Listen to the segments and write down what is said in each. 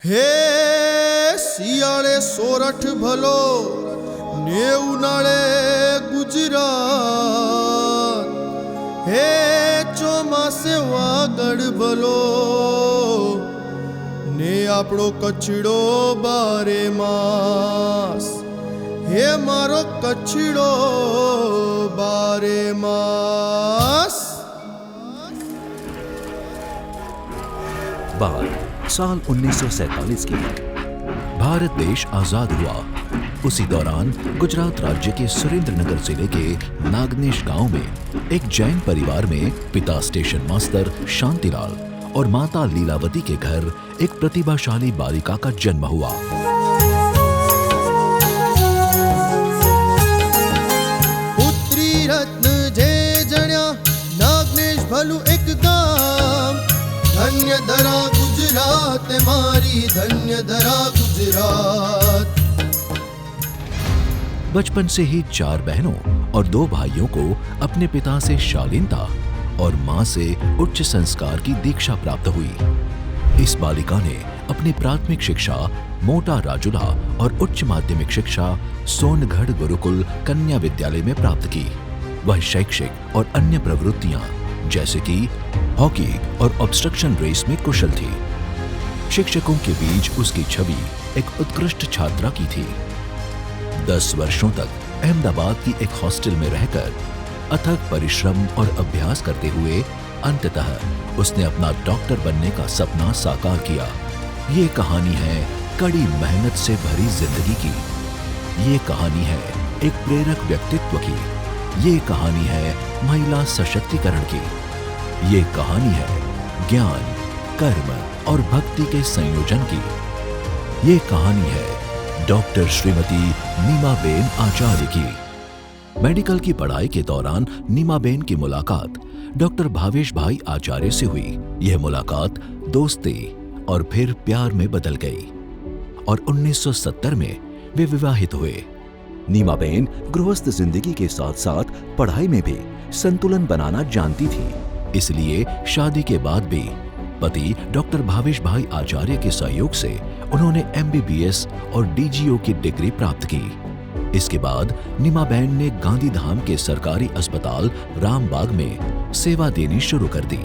હે શિયાળે સોરઠ ભલો ને ઉનાળે ગુજરાત, હે ચોમાસે વાગડ ભલો ને આપણો કચ્છડો બારે માસ, હે મારો કચ્છડો બારે માસ। बात साल 1947 की है। भारत देश आजाद हुआ। उसी दौरान गुजरात राज्य के सुरेंद्रनगर जिले के नागनेश गांव में एक जैन परिवार में पिता स्टेशन मास्टर शांतिलाल और माता लीलावती के घर एक प्रतिभाशाली बालिका का जन्म हुआ। पुत्री रत्न जे जण्या नागनेश भलू एक गाम, धन्य धरा गुजरात मारी धन्य धरा गुजरात। बचपन से ही 4 बहनों और 2 भाइयों को अपने पिता से शालीनता और मां से उच्च संस्कार की दीक्षा प्राप्त हुई। इस बालिका ने अपनी प्राथमिक शिक्षा मोटा राजुला और उच्च माध्यमिक शिक्षा सोनगढ़ गुरुकुल कन्या विद्यालय में प्राप्त की। वह शैक्षिक और अन्य प्रवृत्तियां जैसे कि हॉकी और ऑब्स्ट्रक्शन रेस में कुशल थी। शिक्षकों के बीच उसकी छवि एक उत्कृष्ट छात्रा की थी। 10 वर्षों तक अहमदाबाद की एक हॉस्टल में रहकर अथक परिश्रम और अभ्यास करते हुए अंततः उसने अपना डॉक्टर बनने का सपना साकार किया। ये कहानी है कड़ी मेहनत से भरी जिंदगी की। ये कहानी है एक प्रेरक व्यक्तित्व की। ये कहानी है महिला सशक्तिकरण की। ये कहानी है ज्ञान, कर्म और भक्ति के संयोजन की। ये कहानी है डॉक्टर श्रीमती नीमाबेन आचार्य की। मेडिकल की पढ़ाई के दौरान नीमाबेन की मुलाकात डॉक्टर भावेश भाई आचार्य से हुई। यह मुलाकात दोस्ती और फिर प्यार में बदल गई और 1970 में वे विवाहित हुए। नीमाबेन गृहस्थ जिंदगी के साथ साथ पढ़ाई में भी संतुलन बनाना जानती थी। इसलिए शादी के बाद भी पति डॉक्टर भावेश भाई आचार्य के सहयोग से उन्होंने MBBS और DGO की डिग्री प्राप्त की। इसके बाद नीमाबेन ने गांधीधाम के सरकारी अस्पताल रामबाग में सेवा देनी शुरू कर दी।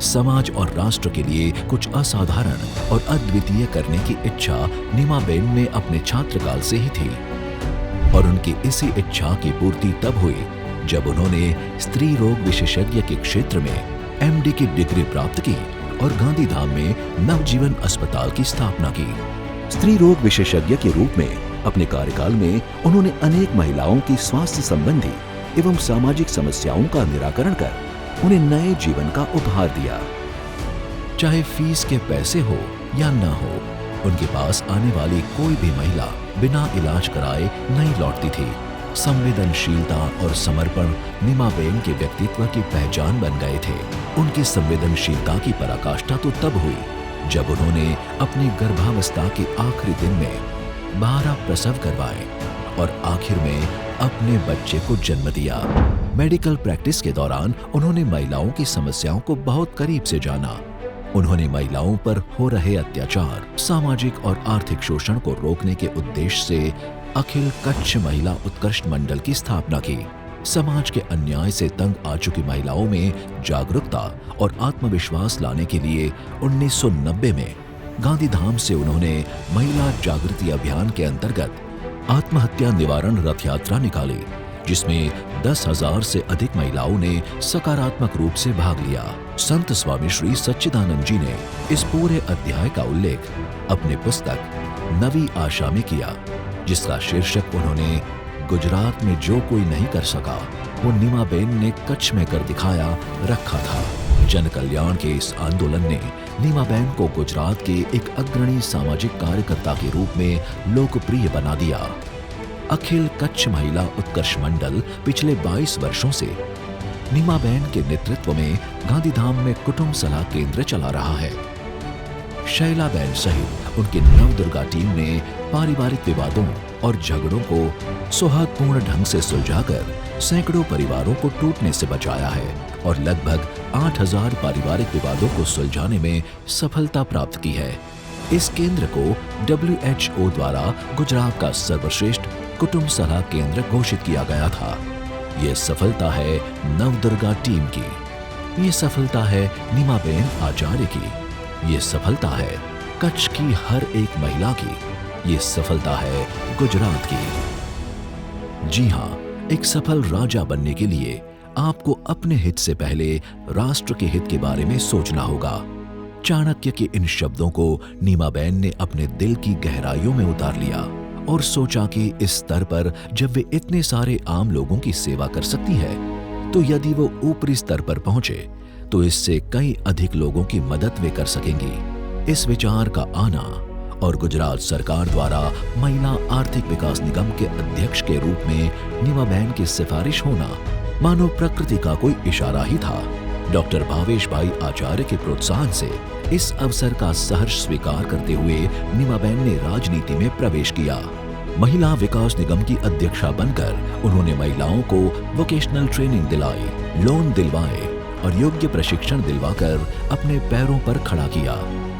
समाज और राष्ट्र के लिए कुछ असाधारण और अद्वितीय करने की इच्छा नीमाबेन में अपने छात्रकाल से ही थी और उनकी इसी इच्छा की पूर्ति तब हुई जब उन्होंने स्त्री रोग विशेषज्ञ के क्षेत्र में MD की डिग्री प्राप्त की और गांधीधाम में नवजीवन अस्पताल की स्थापना की। स्त्री रोग विशेषज्ञ के रूप में अपने कार्यकाल में उन्होंने अनेक महिलाओं की स्वास्थ्य संबंधी एवं सामाजिक समस्याओं का निराकरण कर उन्हें नए जीवन का उपहार दिया। चाहे फीस के पैसे हो या न हो, उनके पास आने वाली कोई भी महिला बिना इलाज कराए नहीं लौटती थी। संवेदनशीलता और समर्पण नीमाबेन के व्यक्तित्व की पहचान बन गए थे। उनकी संवेदनशीलता की पराकाष्ठा तो तब हुई जब उन्होंने अपनी गर्भावस्था के आखिरी दिन में 12 प्रसव करवाए और आखिर में अपने बच्चे को जन्म दिया। मेडिकल प्रैक्टिस के दौरान उन्होंने महिलाओं की समस्याओं को बहुत करीब से जाना। उन्होंने महिलाओं पर हो रहे अत्याचार, सामाजिक और आर्थिक शोषण को रोकने के उद्देश्य से अखिल कच्छ महिला उत्कृष्ट मंडल की स्थापना की। समाज के अन्याय से तंग आ चुकी महिलाओं में जागरूकता और आत्मविश्वास लाने के लिए 1990 में गांधीधाम से उन्होंने महिला जागृति अभियान के अंतर्गत आत्महत्या निवारण रथ यात्रा निकाली, जिसमें 10,000 से अधिक महिलाओं ने सकारात्मक रूप से भाग लिया। संत स्वामी श्री सच्चिदानंद जी ने इस पूरे अध्याय का उल्लेख अपने पुस्तक नवी आशा में किया, जिसका शीर्षक उन्होंने गुजरात में जो कोई नहीं कर सका वो नीमाबेन ने कच्छ में कर दिखाया रखा था। जन कल्याण के इस आंदोलन ने नीमाबेन को गुजरात के एक अग्रणी सामाजिक कार्यकर्ता के रूप में लोकप्रिय बना दिया। अखिल कच्छ महिला उत्कर्ष मंडल पिछले 22 वर्षों से नीमाबेन के नेतृत्व में गांधीधाम में कुटुंब सलाह केंद्र चला रहा है। शैलाबेन सहित उनकी नवदुर्गा टीम ने पारिवारिक विवादों और झगड़ों को सौहार्दपूर्ण ढंग से सुलझाकर सैकड़ों परिवारों को टूटने से बचाया है और लगभग 8,000 पारिवारिक विवादों को सुलझाने में सफलता प्राप्त की है। इस केंद्र को WHO द्वारा गुजरात का सर्वश्रेष्ठ कुटुंब सलाह केंद्र घोषित किया गया था। ये सफलता है नवदुर्गा टीम की, ये सफलता है नीमाबेन आचार्य की, ये सफलता है कच्छ की हर एक महिला की, ये सफलता है गुजरात की। जी हाँ, एक सफल राजा बनने के लिए आपको अपने हित से पहले राष्ट्र के हित के बारे में सोचना होगा। चाणक्य के इन शब्दों को नीमाबेन ने अपने दिल की गहराइयों में उतार लिया और सोचा कि इस स्तर पर जब वे इतने सारे आम लोगों की सेवा कर सकती है, तो यदि वो ऊपरी स्तर पर पहुंचे तो इससे कई अधिक लोगों की मदद वे कर सकेंगी। इस विचार का आना और गुजरात सरकार द्वारा महिला आर्थिक विकास निगम के अध्यक्ष के रूप में नीमाबेन की सिफारिश होना मानो प्रकृति का कोई इशारा ही था। डॉक्टर भावेश भाई आचार्य के प्रोत्साहन से इस अवसर का सहर्ष स्वीकार करते हुए नीमाबेन ने राजनीति में प्रवेश किया। महिला विकास निगम की अध्यक्षा बनकर उन्होंने महिलाओं को वोकेशनल ट्रेनिंग दिलाई, लोन दिलवाए और योग्य प्रशिक्षण दिलवाकर अपने पैरों पर खड़ा किया।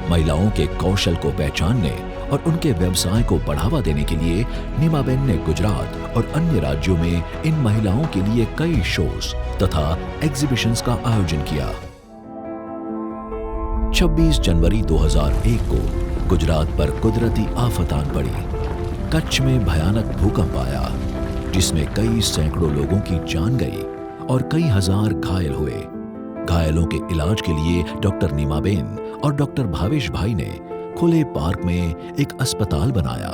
महिलाओं के कौशल को पहचानने और उनके व्यवसाय को बढ़ावा देने के लिए नीमाबेन ने गुजरात और अन्य राज्यों में इन महिलाओं के लिए कई शोज तथा एग्जीबिशंस का आयोजन किया। 26 जनवरी 2001 को गुजरात पर कुदरती आफत आन पड़ी। कच्छ में भयानक भूकंप आया, जिसमें कई सैकड़ों लोगों की जान गई और कई हजार घायल हुए। घायलों के इलाज के लिए डॉक्टर नीमाबेन और डॉक्टर भावेश भाई ने खुले पार्क में एक अस्पताल बनाया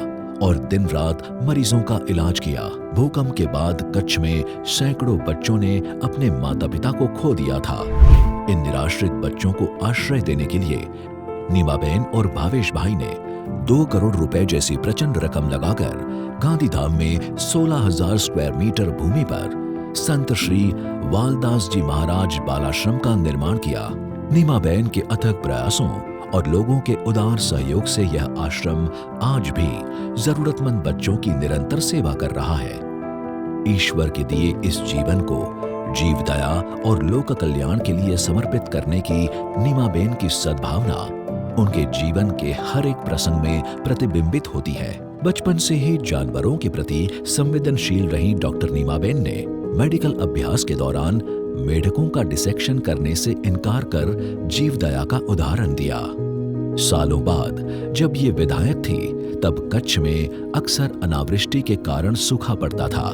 और दिन रात मरीजों का इलाज किया। भूकंप के बाद कच्छ में सैकड़ों बच्चों ने अपने माता पिता को खो दिया था। इन निराश्रित बच्चों को आश्रय देने के लिए नीमाबेन और भावेश भाई ने 2 करोड़ रुपए जैसी प्रचंड रकम लगाकर गांधीधाम में 16,000 स्क्वायर मीटर भूमि पर संत श्री वालदास जी महाराज बालाश्रम का निर्माण किया। नीमाबेन के अथक प्रयासों और लोगों के उदार सहयोग से यह आश्रम आज भी जरूरतमंद बच्चों की निरंतर सेवा कर रहा है। ईश्वर के दिए इस जीवन को जीव दया और लोक कल्याण के लिए समर्पित करने की नीमाबेन की सद्भावना उनके जीवन के हर एक प्रसंग में प्रतिबिंबित होती है। बचपन से ही जानवरों के प्रति संवेदनशील रही डॉक्टर नीमाबेन ने मेडिकल अभ्यास के दौरान मेढकों का डिसेक्शन करने से इनकार कर जीव दया का उदाहरण दिया। सालों बाद जब ये विधायक थी, तब कच्छ में अक्सर अनावृष्टि के कारण सूखा पड़ता था।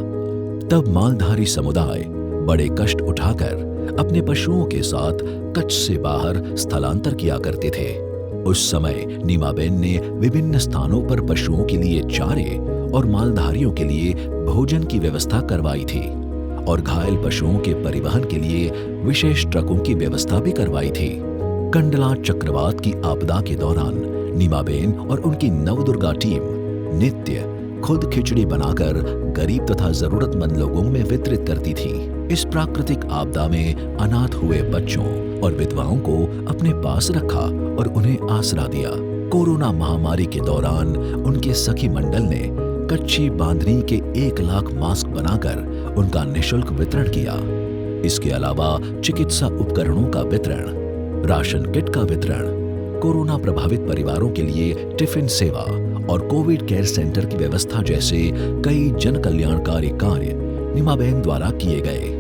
तब मालधारी समुदाय बड़े कष्ट उठाकर अपने पशुओं के साथ कच्छ से बाहर स्थलांतर किया करते थे। उस समय नीमाबेन ने विभिन्न स्थानों पर पशुओं के लिए चारे और मालधारियों के लिए भोजन की व्यवस्था करवाई थी और घायल पशुओं के परिवहन के लिए विशेष ट्रकों की व्यवस्था भी करवाई थी। कंडला चक्रवात की आपदा के दौरान नीमाबेन और उनकी नवदुर्गा टीम नित्य खुद खिचड़ी बनाकर गरीब तथा जरूरतमंद लोगों में वितरित करती थी। इस प्राकृतिक आपदा में अनाथ हुए बच्चों और विधवाओं को अपने पास रखा और उन्हें आसरा दिया। कोरोना महामारी के दौरान उनके सखी मंडल ने कच्ची बांधनी के 1 लाख मास्क बनाकर उनका निःशुल्क वितरण किया। इसके अलावा चिकित्सा उपकरणों का वितरण, राशन किट का वितरण, कोरोना प्रभावित परिवारों के लिए टिफिन सेवा और कोविड केयर सेंटर की व्यवस्था जैसे कई जन कल्याणकारी कार्य नीमाबेन द्वारा किए गए।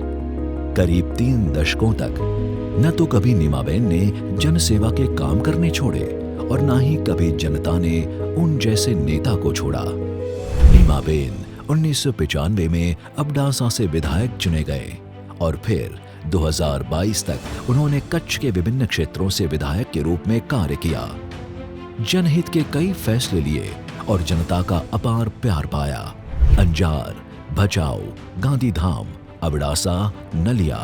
करीब 3 दशकों तक न तो कभी नीमाबेन ने जन सेवा के काम करने छोड़े और न ही कभी जनता ने उन जैसे नेता को छोड़ा। नीमाबेन 1995 में अबडासा से विधायक चुने गए और फिर 2022 तक उन्होंने कच्छ के विभिन्न क्षेत्रों से विधायक के रूप में कार्य किया। जनहित के कई फैसले लिए और जनता का अपार प्यार पाया। अंजार, भचाऊ, गांधीधाम, अबडासा, नलिया,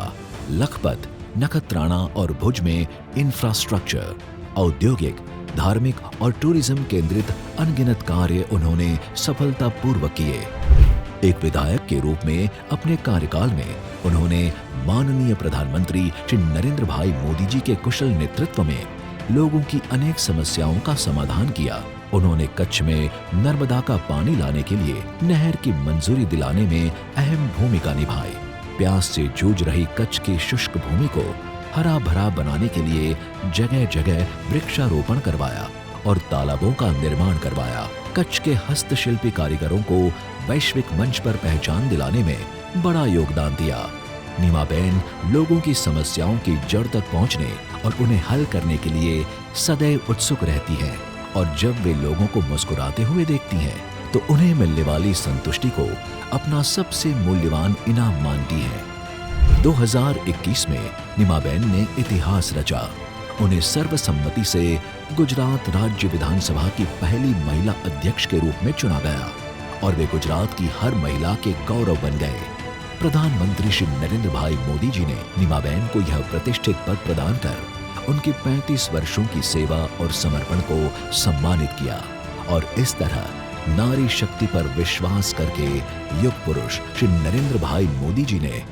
लखपत, नखत्राना और भुज में इंफ्रास्ट्रक्चर, औद्योगिक, धार्मिक और टूरिज्म केंद्रित अनगिनत कार्य उन्होंने सफलतापूर्वक किए। एक विधायक के रूप में अपने कार्यकाल में उन्होंने माननीय प्रधानमंत्री श्री नरेंद्र भाई मोदी जी के कुशल नेतृत्व में लोगों की अनेक समस्याओं का समाधान किया। उन्होंने कच्छ में नर्मदा का पानी लाने के लिए नहर की मंजूरी दिलाने में अहम भूमिका निभाई। प्यास से जूझ रही कच्छ की शुष्क भूमि को हरा भरा बनाने के लिए जगह जगह वृक्षारोपण करवाया और तालाबों का निर्माण करवाया। कच्छ के हस्तशिल्पी कारीगरों को वैश्विक मंच पर पहचान दिलाने में बड़ा योगदान दिया। नीमाबेन लोगों की समस्याओं की जड़ तक पहुंचने और उन्हें हल करने के लिए सदैव उत्सुक रहती हैं और जब वे लोगों को मुस्कुराते हुए देखती हैं तो उन्हें मिलने वाली संतुष्टि को अपना सबसे मूल्यवान इनाम मानती हैं। 2021 में नीमाबेन ने इतिहास रचा। उन्हें सर्वसम्मति से गुजरात राज्य विधानसभा की पहली महिला अध्यक्ष के रूप में चुना गया और वे गुजरात की हर महिला के गौरव बन गए। प्रधानमंत्री श्री नरेंद्र भाई मोदी जी ने नीमाबेन को यह प्रतिष्ठित पद प्रदान कर उनकी 35 वर्षों की सेवा और समर्पण को सम्मानित किया और इस तरह नारी शक्ति पर विश्वास करके युग पुरुष श्री नरेंद्र भाई मोदी जी ने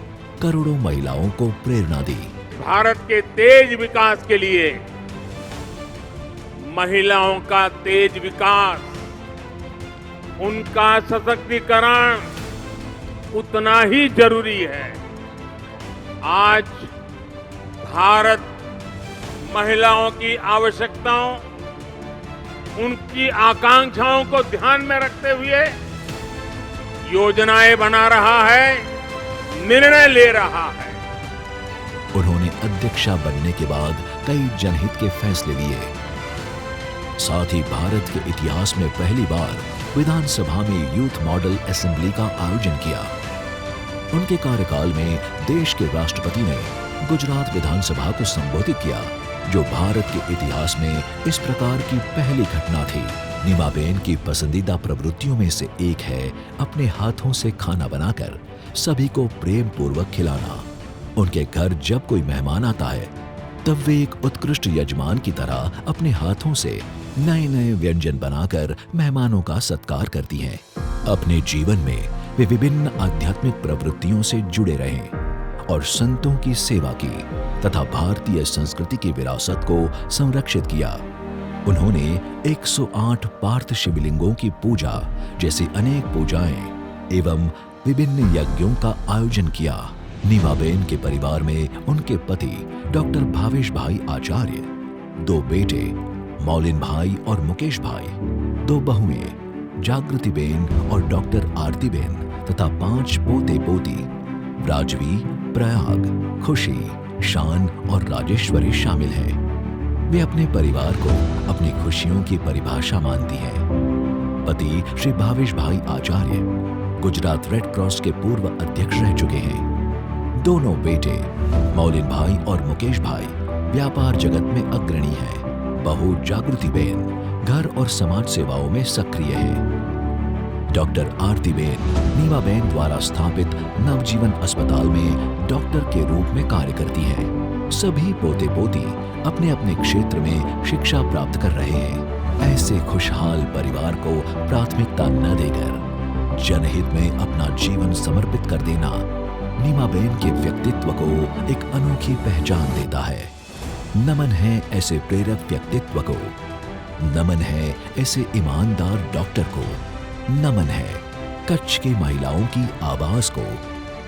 करोड़ों महिलाओं को प्रेरणा दी। भारत के तेज विकास के लिए महिलाओं का तेज विकास, उनका सशक्तिकरण उतना ही जरूरी है। आज भारत महिलाओं की आवश्यकताओं, उनकी आकांक्षाओं को ध्यान में रखते हुए योजनाएं बना रहा है, निर्णय ले रहा है। उन्होंने अध्यक्षा बनने के बाद कई जनहित के फैसले लिए। साथ ही भारत के इतिहास में पहली बार विधानसभा में यूथ मॉडल असेंबली का आयोजन किया। उनके कार्यकाल में देश के राष्ट्रपति ने गुजरात विधानसभा को संबोधित किया, जो भारत के इतिहास में इस प्रकार की पहली घटना थी। नीमाबेन की पसंदीदा प्रवृत्तियों में से एक है अपने हाथों से खाना बनाकर सभी को प्रेम पूर्वक खिलाना। उनके घर जब कोई मेहमान आता है तब वे एक उत्कृष्ट यजमान की तरह अपने हाथों से नए नए व्यंजन बनाकर मेहमानों का सत्कार करती हैं। अपने जीवन में वे विभिन्न आध्यात्मिक प्रवृत्तियों से जुड़े रहे और संतों की सेवा की तथा भारतीय संस्कृति की विरासत को संरक्षित किया। उन्होंने 108 पार्थ शिवलिंगों की पूजा जैसी अनेक पूजाएं एवं विभिन्न यज्ञों का आयोजन किया। नीमाबेन के परिवार में उनके पति डॉक्टर भावेश भाई आचार्य, 2 बेटे मौलिन भाई और मुकेश भाई, 2 बहुएं जागृति बेन और डॉक्टर आरती बेन तथा 5 पोते पोती राजवी, प्रयाग, खुशी, शान और राजेश्वरी शामिल हैं। वे अपने परिवार को अपनी खुशियों की परिभाषा मानती हैं। पति श्री भावेश भाई आचार्य गुजरात रेड क्रॉस के पूर्व अध्यक्ष रह चुके हैं। दोनों बेटे मौलिन भाई और मुकेश भाई व्यापार जगत में अग्रणी हैं। बहू जागृति बेन घर और समाज सेवाओं में सक्रिय है। डॉक्टर आरती बेन नीमाबेन द्वारा स्थापित नवजीवन अस्पताल में डॉक्टर के रूप में कार्य करती हैं। सभी पोते पोती अपने अपने क्षेत्र में शिक्षा प्राप्त कर रहे हैं। ऐसे खुशहाल परिवार को प्राथमिकता न देकर जनहित में अपना जीवन समर्पित कर देना नीमाबेन के व्यक्तित्व को एक अनोखी पहचान देता है। नमन है ऐसे प्रेरक व्यक्तित्व को, नमन है ऐसे ईमानदार डॉक्टर को, नमन है कच्छ की महिलाओं की आवाज को,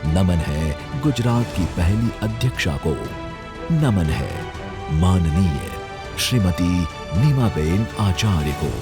नमन है गुजरात की पहली अध्यक्षा को, नमन है माननीय श्रीमती नीमाबेन आचार्य को।